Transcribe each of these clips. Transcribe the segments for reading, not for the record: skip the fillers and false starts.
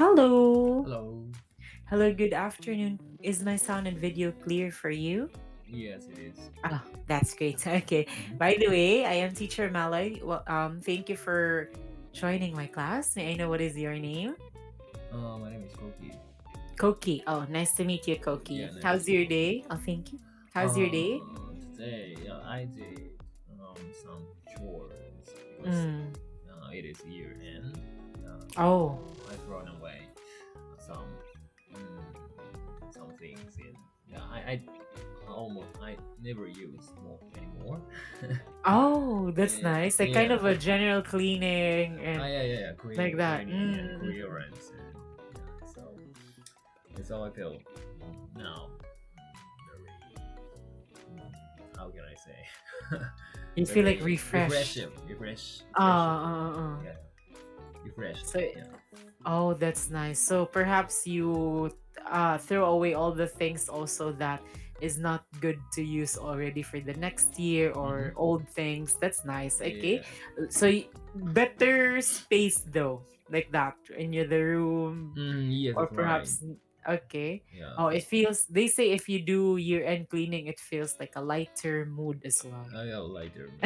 Hello. Hello. Hello, good afternoon. Is my sound and video clear for you? Yes, it is. Oh, that's great. Okay. Mm-hmm. By the way, I am teacher Malay. Well, thank you for joining my class. May I know what is your name? My name is Koki. Koki. Oh, nice to meet you, Koki. Yeah, nice to How's meet your you too. day? Oh, thank you. How's your day? Today I did some chores because Mm. it is year end. So Oh. I thrown away some some things in. Yeah, I never use more anymore. Oh, that's nice. Like kind Yeah. of a general cleaning and Yeah. like that. Cleaning and Mm. clearance and yeah. So that's how I feel now. Very how can I say? You feel like Very refreshed. refreshing. Uh. Yeah, refreshed. So Yeah. oh, that's nice. So perhaps you throw away all the things also that is not good to use already for the next year or Mm-hmm. old things. That's nice. Okay. Yeah. So better space though, like that in your the room Yes, or that's right. perhaps okay. Yeah. Oh, it feels they say if you do year-end cleaning, it feels like a lighter mood as well. I got later mood.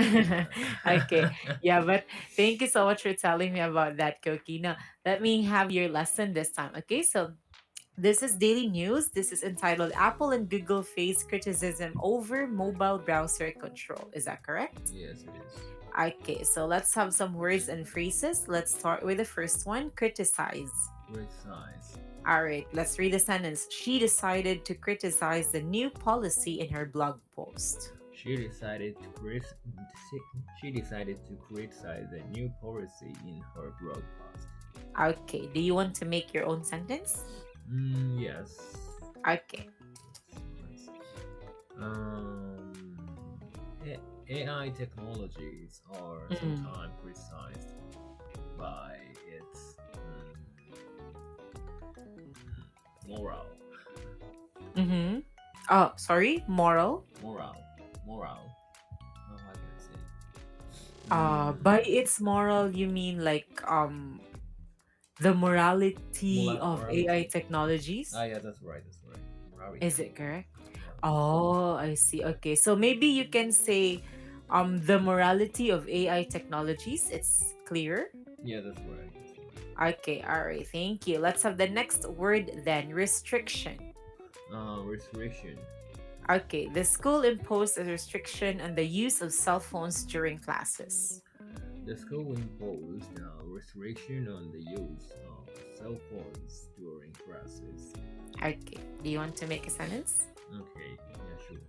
Okay. Yeah. Yeah, but thank you so much for telling me about that, Koki. Now, let me have your lesson this time. Okay, so this is daily news. This is entitled Apple and Google Face Criticism Over Mobile Browser Control. Is that correct? Yes, it is. Okay, so let's have some words and phrases. Let's start with the first one criticize. Great size. All right, let's read the sentence. She decided to criticize the new policy in her blog post. She decided to she decided to criticize the new policy in her blog post. Okay, do you want to make your own sentence? Yes. Okay. Yes. Um, AI technologies are Mm. sometimes criticized by its moral, Mm-hmm. Oh, sorry, moral. moral, moral. How can I say? By its moral, you mean like the morality of AI Morality. technologies? Yeah, that's right. That's right. Is Morality. it correct? Yeah. Oh, I see. Okay, so maybe you can say the morality of AI technologies. It's clear. Yeah, that's right. That's right. Okay, all right. Thank you. Let's have the next word then. Restriction. Restriction. Okay, the school imposed a restriction on the use of cell phones during classes. The school imposed a restriction on the use of cell phones during classes. Okay, do you want to make a sentence? Okay, yeah, sure.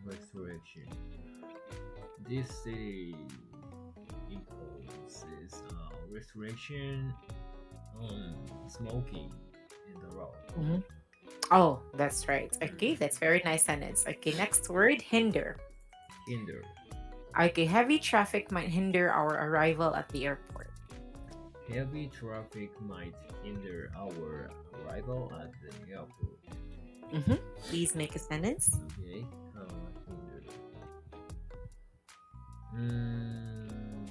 Restriction. This city imposes a restriction on smoking in the road. Mhm. Oh, that's right. Okay, that's very nice sentence. Okay, next word hinder. Hinder. Okay, heavy traffic might hinder our arrival at the airport. Heavy traffic might hinder our arrival at the airport. Please make a sentence. Okay, hinder. Mm,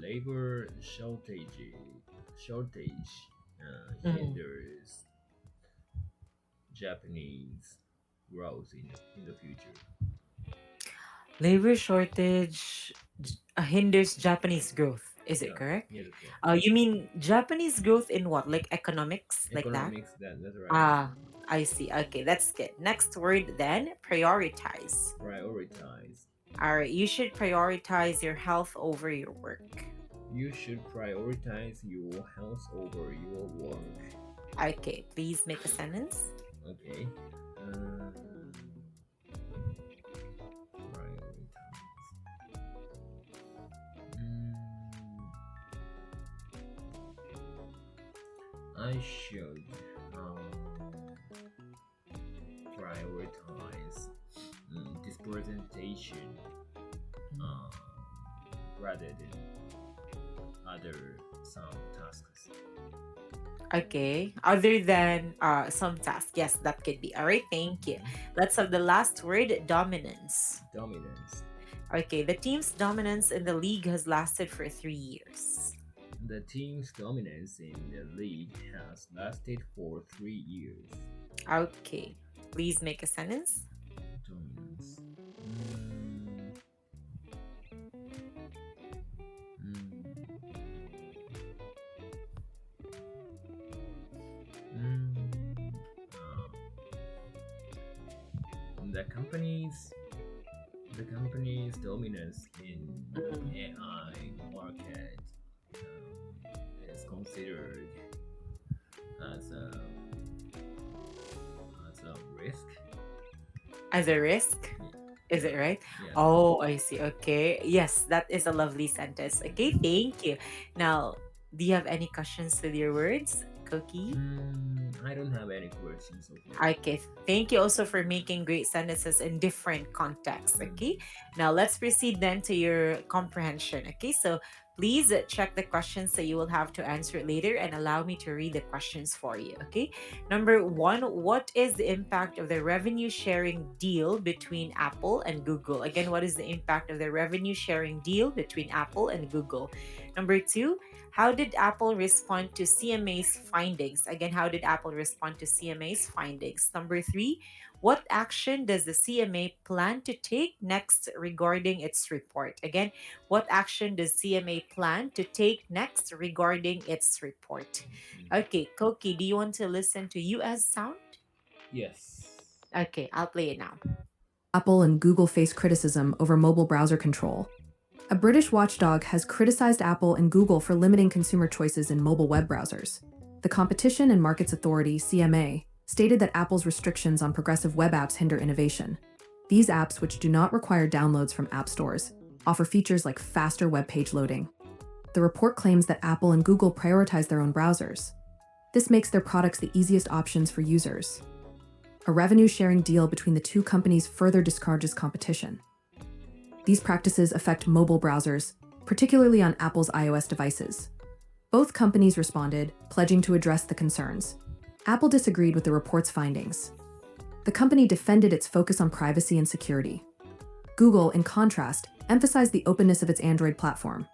labor shortage Mm. hinders Japanese growth in the future. Labor shortage hinders Japanese growth. Is it Yeah, correct? yeah, that's right. You mean Japanese growth in what? Like economics, like that? Economics, that's right. Ah, I see. Okay, that's good. Next word then, prioritize. Prioritize. All right, you should prioritize your health over your work. You should prioritize your health over your work. Okay, please make a sentence. Okay. Prioritize. Mm, I should prioritize this presentation uh, rather than other some tasks. Okay, other than some tasks. Yes, that could be. All right, thank you. Mhm. Let's have the last word, dominance. Dominance. Okay, the team's dominance in the league has lasted for 3 years. The team's dominance in the league has lasted for 3 years. Okay, please make a sentence. Dominance. Mm, mm, mm, the company's dominance in Mm. AI market is considered as a as a risk. As a risk? Is Yeah, it right? yes. Oh, I see. Okay. Yes, that is a lovely sentence. Okay, thank you. Now, do you have any questions with your words, Cookie? I don't have any questions so far. Okay, thank you also for making great sentences in different contexts. Okay, Mm, now let's proceed then to your comprehension. Okay, so please check the questions that you will have to answer later and allow me to read the questions for you. Okay, number one, what is the impact of the revenue sharing deal between Apple and Google? Again, what is the impact of the revenue sharing deal between Apple and Google? Number two, how did Apple respond to CMA's findings? Again, how did Apple respond to CMA's findings? Number three, what action does the CMA plan to take next regarding its report? Again, what action does CMA plan to take next regarding its report? mm. Okay, Koki, do you want to listen to US sound? Yes. Okay, I'll play it now. Apple and Google face criticism over mobile browser control. A British watchdog has criticized Apple and Google for limiting consumer choices in mobile web browsers. The Competition and Markets Authority, CMA, stated that Apple's restrictions on progressive web apps hinder innovation. These apps, which do not require downloads from app stores, offer features like faster web page loading. The report claims that Apple and Google prioritize their own browsers. This makes their products the easiest options for users. A revenue-sharing deal between the two companies further discourages competition. These practices affect mobile browsers, particularly on Apple's iOS devices. Both companies responded, pledging to address the concerns. Apple disagreed with the report's findings. The company defended its focus on privacy and security. Google, in contrast, emphasized the openness of its Android platform.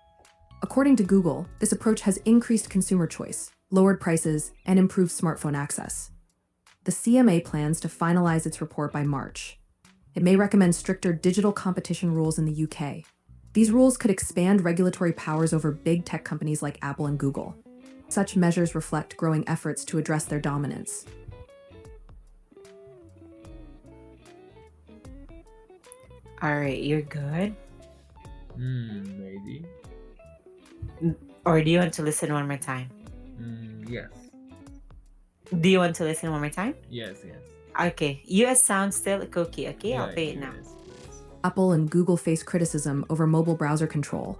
According to Google, this approach has increased consumer choice, lowered prices, and improved smartphone access. The CMA plans to finalize its report by March. It may recommend stricter digital competition rules in the UK. These rules could expand regulatory powers over big tech companies like Apple and Google. Such measures reflect growing efforts to address their dominance. All right, you're good. Maybe. Or do you want to listen one more time? Yes. Do you want to listen one more time? Yes, yes. Okay, US sounds still Cookie. Okay, I'll Yeah, play it now. yes, yes. Apple and Google face criticism over mobile browser control.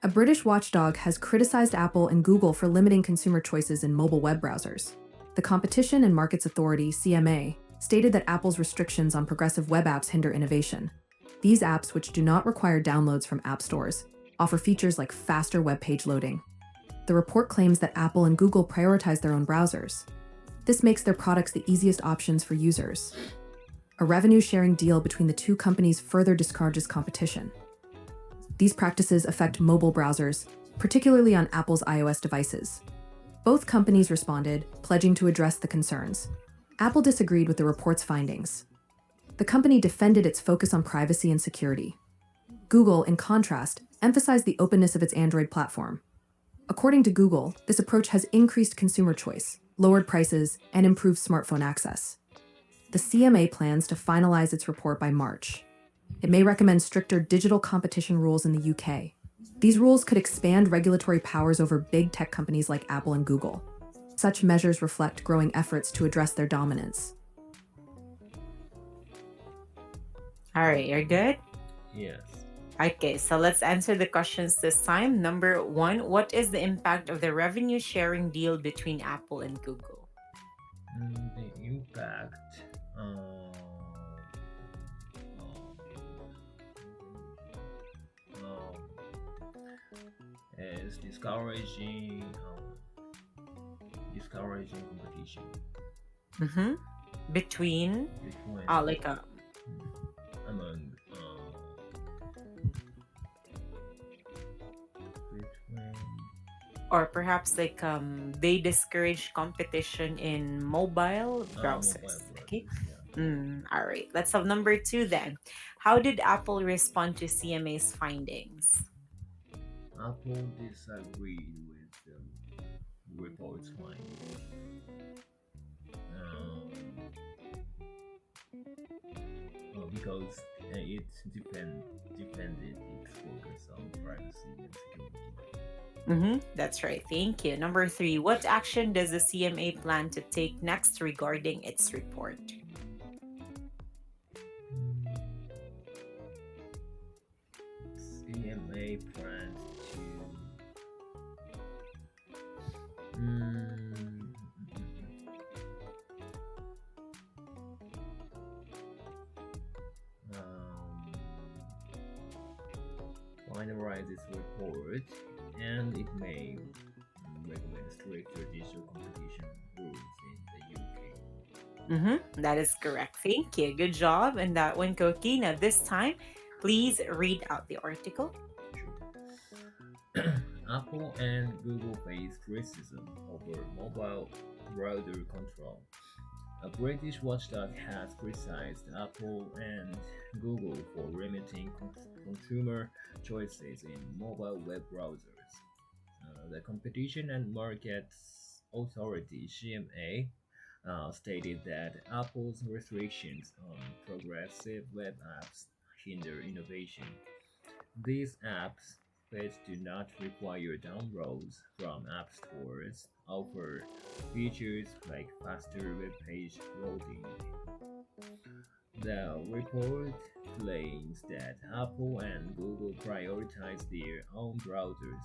A British watchdog has criticized Apple and Google for limiting consumer choices in mobile web browsers. The Competition and Markets Authority, CMA, stated that Apple's restrictions on progressive web apps hinder innovation. These apps, which do not require downloads from app stores, offer features like faster web page loading. The report claims that Apple and Google prioritize their own browsers. This makes their products the easiest options for users. A revenue-sharing deal between the two companies further discourages competition. These practices affect mobile browsers, particularly on Apple's iOS devices. Both companies responded, pledging to address the concerns. Apple disagreed with the report's findings. The company defended its focus on privacy and security. Google, in contrast, emphasized the openness of its Android platform. According to Google, this approach has increased consumer choice, lowered prices, and improved smartphone access. The CMA plans to finalize its report by March. It may recommend stricter digital competition rules in the UK. These rules could expand regulatory powers over big tech companies like Apple and Google. Such measures reflect growing efforts to address their dominance. All right, you're good? Yes. Okay, so let's answer the questions this time. Number one, what is the impact of the revenue sharing deal between Apple and Google? The impact is discouraging competition Mm-hmm. Between, between like a, among or perhaps like they discourage competition in mobile Mobile browsers. Okay. browsers, yeah. All right. Let's have number two then. How did Apple respond to CMA's findings? Apple disagreed with the report's findings because it defended its focus on privacy and security. That's right. Thank you. Number three. What action does the CMA plan to take next regarding its report? CMA plans to mm, um, finalize its report, and it may recommend stricter digital competition rules in the UK. That is correct. Thank you. Good job. And that one, Koki. Now, this time, please read out the article. Sure. Apple and Google face criticism over mobile browser control. A British watchdog has criticized Apple and Google for limiting consumer choices in mobile web browsers. The Competition and Markets Authority (CMA) stated that Apple's restrictions on progressive web apps hinder innovation. These apps, which do not require downloads from app stores, offer features like faster web page loading. The report claims that Apple and Google prioritize their own browsers.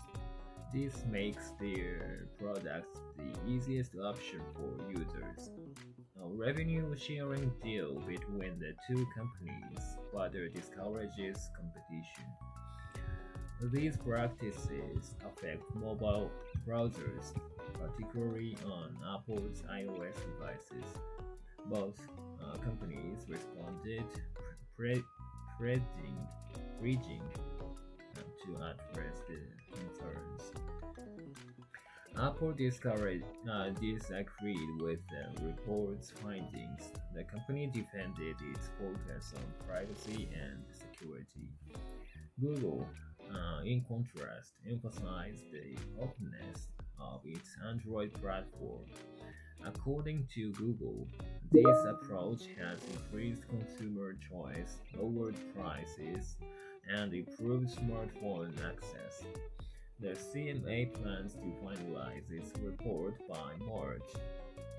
This makes their products the easiest option for users. A revenue sharing deal between the two companies further discourages competition. These practices affect mobile browsers, particularly on Apple's iOS devices. Both companies responded pre- predicting, bridging to address the concerns. Apple disagreed with the report's findings. The company defended its focus on privacy and security. Google, in contrast, emphasized the openness of its Android platform. According to Google, this approach has increased consumer choice, lowered prices, and improved smartphone access. The CMA plans to finalize its report by March.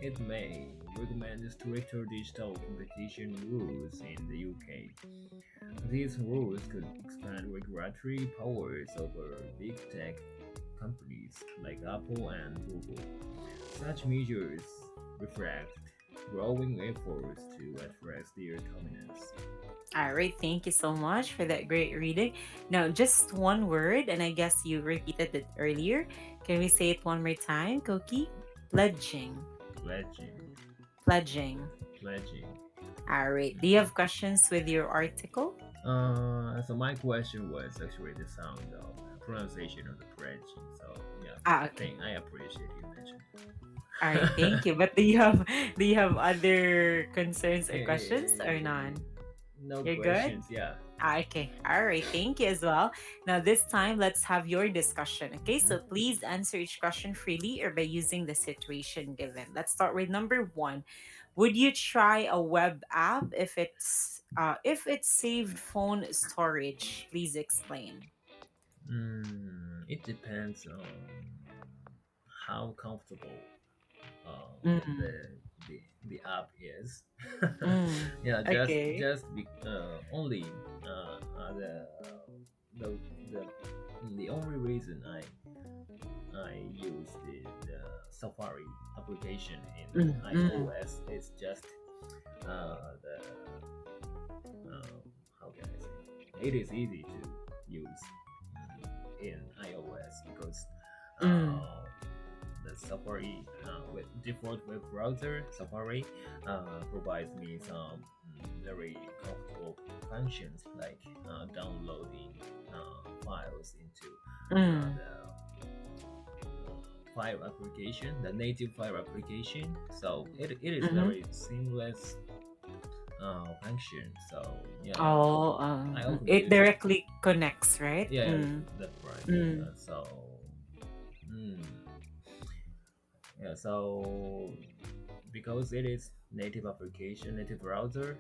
It may recommend stricter digital competition rules in the UK. These rules could expand regulatory powers over big tech companies like Apple and Google. Such measures reflect growing efforts to address their dominance. All right. Thank you so much for that great reading. Now, just one word, and I guess you repeated it earlier. Can we say it one more time, Koki? Pledging. Pledging, Pledging. pledging. All right. Do you have questions with your article? So my question was actually the sound of pronunciation of the pledging. So yeah, Okay. I appreciate you mentioned All right. Thank you. But do you have other concerns or questions or it. none? No You're good? questions. Yeah. Okay. All right. Thank you as well. Now, this time, let's have your discussion. Okay. Mhm. So please answer each question freely or by using the situation given. Let's start with number one. Would you try a web app if it saved phone storage? Please explain. It depends on how comfortable Mm, the app is. mm, Yeah, okay. only the the the only reason I use the Safari application in Mm, mm, iOS is just the how can I say, it is easy to use in iOS because mm, uh, the Safari with default web browser Safari provides me some very comfortable functions like downloading files into mm, the file application, the native file application. So it is Mm-hmm. very seamless function. So yeah, Oh, I often it use it. directly connects, right? Yeah, yeah, Mm. that's right. Mm. So mm, yeah, so because it is native application, native browser,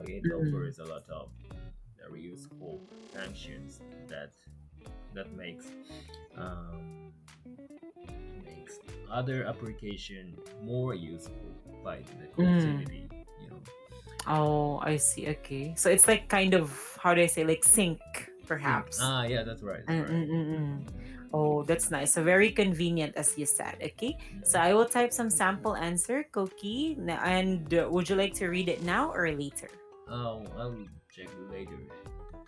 it Mm. offers a lot of very useful functions that that um, makes other application more useful by the Mm. connectivity. You know, Oh, I see. Okay. So it's like kind of, how do I say, like sync, sync. perhaps. Ah, yeah, that's right. That's Mm, right. mm, mm, mm. Oh, that's nice. So very convenient, as you said. Okay. So I Mhm. will type some sample answer, Koki. And would you like to read it now or later? Oh, I'll check later.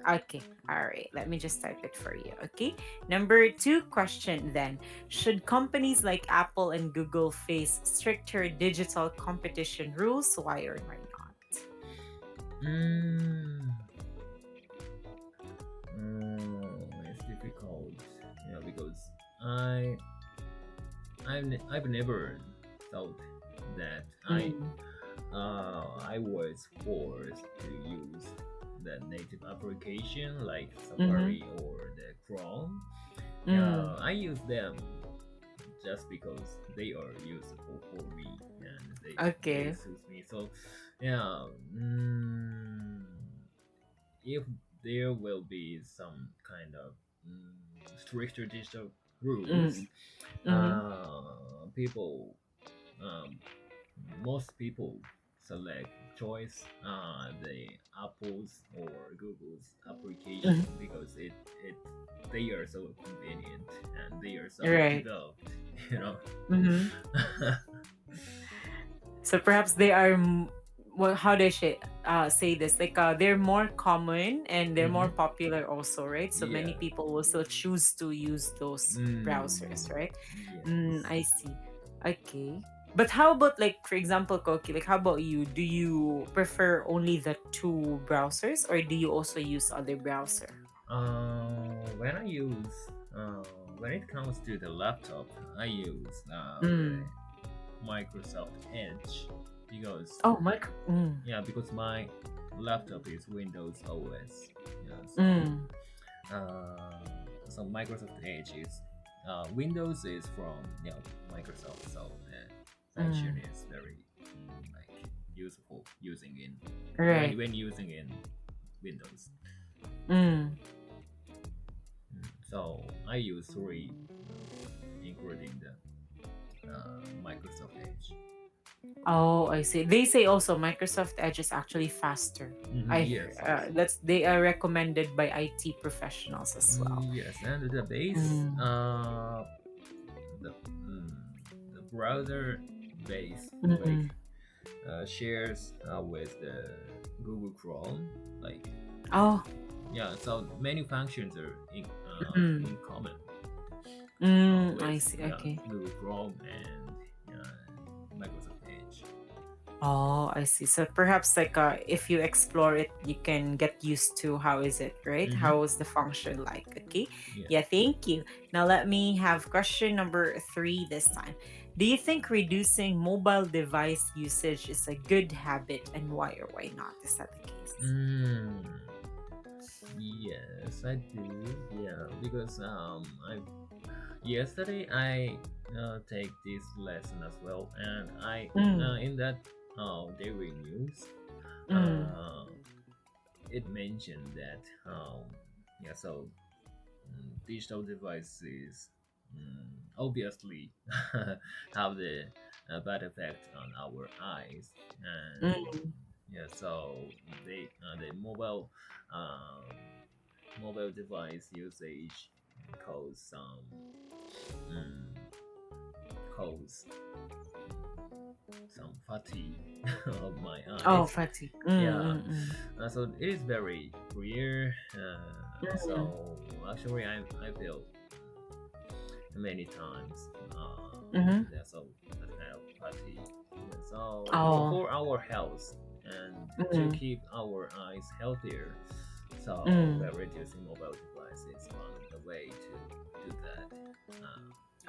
Okay. All right. Let me just type it for you. Okay. Number two question then. Should companies like Apple and Google face stricter digital competition rules? Why or why not? Mm, it's difficult. Yeah, because I I've never thought that Mm, I was forced to use the native application like mm-hmm, Safari or the Chrome. mm. I use them just because they are useful for me and they Okay. suit me. So yeah, if there will be some kind of stricter digital rules, Mm, mm-hmm. people um, most people select choice the Apple's or Google's application Mm-hmm. because it they are so convenient and they are so Right. developed, you know. Mm-hmm. So perhaps they are, well, how do I say this? Like they're more common and they're more Hmm. popular also, right? So many Yeah. people will still choose to use those browsers, Mm, right? yes. I see. Okay. But how about, like, for example, Koki, like how about you? Do you prefer only the two browsers or do you also use other browser? When I use when it comes to the laptop, I use Mm. the Microsoft Edge because Oh, my. yeah, because my laptop is Windows OS. Yeah, Mm. uh, so Microsoft Edge is Windows is from Microsoft, so the function Mm. is very like useful using in Right. when using in Windows. Mm. So I use three, including the Microsoft Edge. Oh, I see. They say also Microsoft Edge is actually faster. Yes, yes. That's they are recommended by IT professionals as well. Yes, and the base, Mm. the the browser base like Mm. shares with the Google Chrome. Like Oh. yeah, so many functions are Mm. in common I with see. Okay. Google Chrome and Microsoft Edge. Oh, I see. So perhaps like if you explore it, you can get used to how is it, right? Mm-hmm. How is the function like? Okay. Yeah. Yeah, thank you. Now let me have question number three this time. Do you think reducing mobile device usage is a good habit and why or why not? Is that the case? Mm, yes, I do. Yeah, because I yesterday I take this lesson as well, and I Mm, in that daily news, mm, uh, it mentioned that yeah, so digital devices obviously have the bad effect on our eyes, and mm. yeah, so the um, mobile device usage cause um, cause some fatigue of my Oh, eyes. fatigue. Yeah, Mm. so it is very clear. Mm. So actually, I feel many times. Mm-hmm. Yeah, so that kind of fatigue. So Oh. for our health and to Mm. keep our eyes healthier, so Mm. reducing mobile devices is one of the way to do that.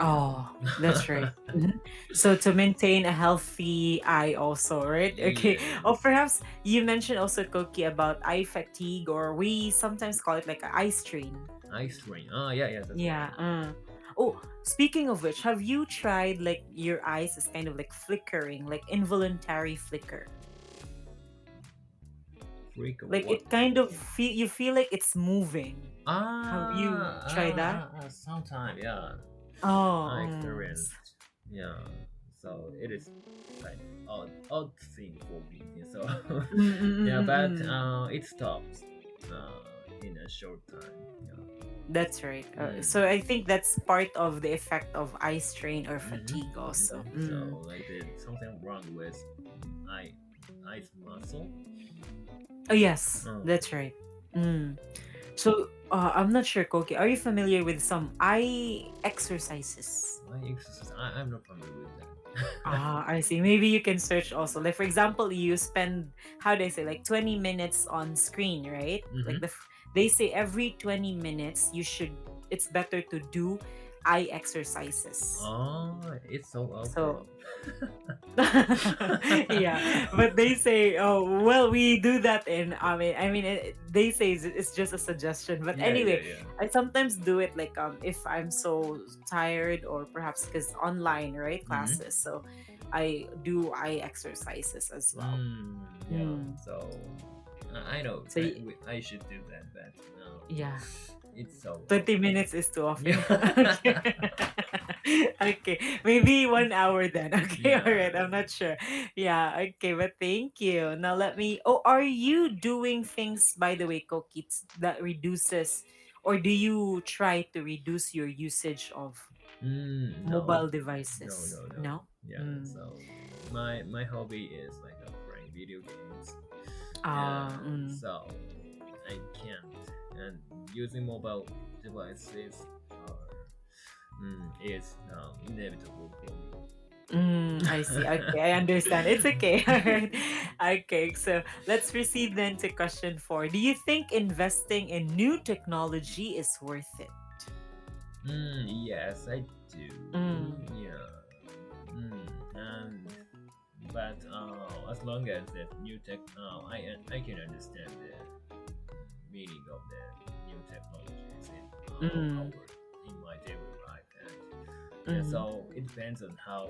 Oh, that's right. Mhm. So to maintain a healthy eye also, right? Okay. Or Yes. perhaps you mentioned also, Koki, about eye fatigue, or we sometimes call it like an eye strain. Eye strain. Oh, yeah, yeah, that's Yeah. right. Oh, speaking of which, have you tried like your eyes is kind of like flickering, like involuntary flicker? Freak of Like what? it kind of feel you feel like it's moving. Have you tried that? Sometime, yeah. Oh, I experienced, yeah. So it is kind of odd thing for me. So mm, mm, mm, yeah, mm, but mm. it stops in a short time. Yeah. That's right. Mm. So I think that's part of the effect of eye strain or Mm-hmm. fatigue also. Mm-hmm. So like there's something wrong with eye eyes muscle. Oh yes, Oh, that's right. Mm. So I'm not sure, Koki. Are you familiar with some eye exercises? eye exercise. I'm not familiar with that. Ah, I see. Maybe you can search also. Like for example, you spend how do I say like 20 minutes on screen, right? Mm-hmm. Like they say every 20 minutes you should it's better to do eye exercises. Oh, it's so often. So yeah, but they say, oh, well, we do that in. They say it's just a suggestion. But Yeah, yeah, anyway, yeah. I sometimes do it like if I'm so tired or perhaps because online, right, Mm-hmm. classes. So I do eye exercises as well. Yeah. Mm. So I know So I should do that, but no, yeah, it's so 20 minutes is too often. Okay. yeah. Okay. Maybe 1 hour then. Okay. All Yeah. right. I'm not sure. Yeah. Okay. But thank you. Now let me. Oh, are you doing things, by the way, Kokits, that reduces, or do you try to reduce your usage of No, mobile no, devices? no, no. No? Yeah. Mm. So my hobby is like playing video games. Yeah. Mm. So I can't, and using mobile devices is inevitable for me. I see. Okay, I understand. It's okay. All right. Okay, so let's proceed then to question four. Do you think investing in new technology is worth it? Yes, I do. Mm. Yeah. And but as long as that new tech, I can understand the meaning of the new technologies Mm. in my daily life, and yeah. Mm. So it depends on how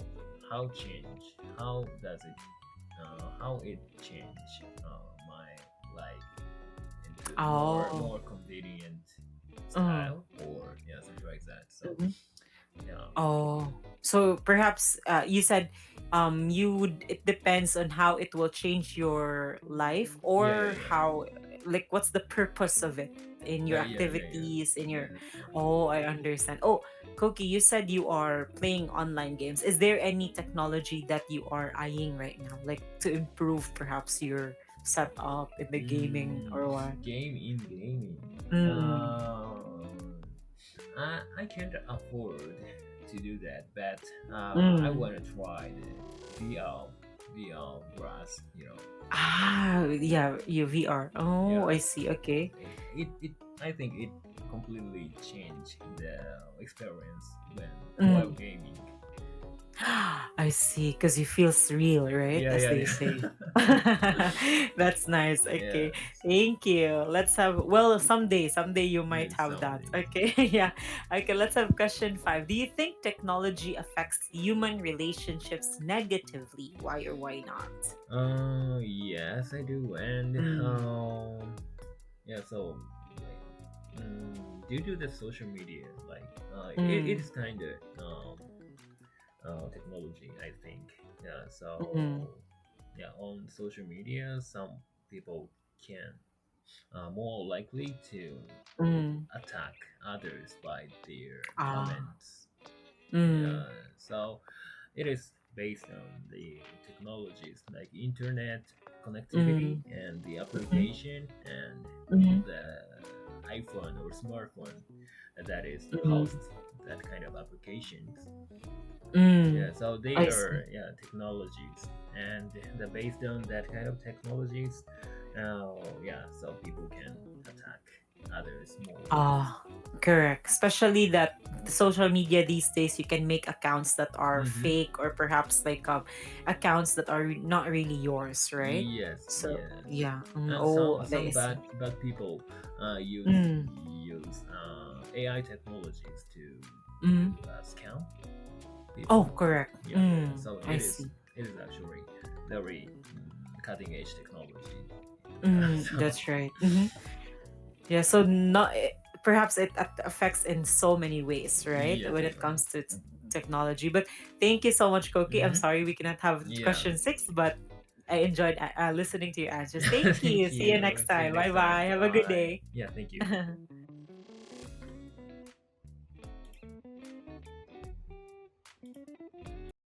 change how does it how it change my life into Oh. more convenient Mm. style, or yeah, something like that. So Mhm. yeah. Oh. So perhaps you said you would it depends on how it will change your life Yeah, yeah, or yeah. how like what's the purpose of it in your Yeah, yeah, yeah, yeah. activities in Yeah, your that's right. Oh, I understand. Oh, Koki, you said you are playing online games. Is there any technology that you are eyeing right now like to improve perhaps your setup in the gaming Mm, or what? game in gaming. Mm. I can't afford to do that, but I Mm. want to try the VR glass. Ah, yeah, you VR. Oh, Yeah, I see. Okay. it I think it completely changed the experience while Mm. gaming. I see, because you feel real, right? Yeah, As yeah, they say. yeah. That's nice. Okay. Yes. Thank you. Let's have, well, someday you might have that. Someday. Okay. Yeah. Okay. Let's have question five. Do you think technology affects human relationships negatively? Why or why not? Yes, I do, and Mm. yeah. So, like, due to the social media, like, it Mm. is kind of technology, I think. Yeah. Mm. So, yeah, on social media, some people can more likely to Mm. attack others by their Ah. comments. Mm. Yeah. So it is based on the technologies like internet connectivity Mm. and the Mm. application and Mm. the iPhone or smartphone that is Mm. host that kind of applications. Mm. Yeah, so they I see. are, yeah, technologies, and the based on that kind of technologies, yeah, so people can attack others more. Ah, correct. Especially that the social media these days, you can make accounts that are Mm-hmm. fake, or perhaps like accounts that are not really yours, right? Yes, So yes. yeah. And Oh, some I see. bad people Mm, use AI technologies to mm. scam Oh, people. correct. Yeah, Mm, so I see. it is actually very cutting edge technology. So That's right. Yeah, so not perhaps it affects in so many ways, right? yes, When that's it right. comes to technology. But thank you so much, Koki. I'm Mm-hmm. sorry we cannot have Yeah. question 6, but I enjoyed listening to your answers. Thank you. Thank See you you. next See you time. Bye next time. bye. Have a good Bye. day. Yeah, thank you.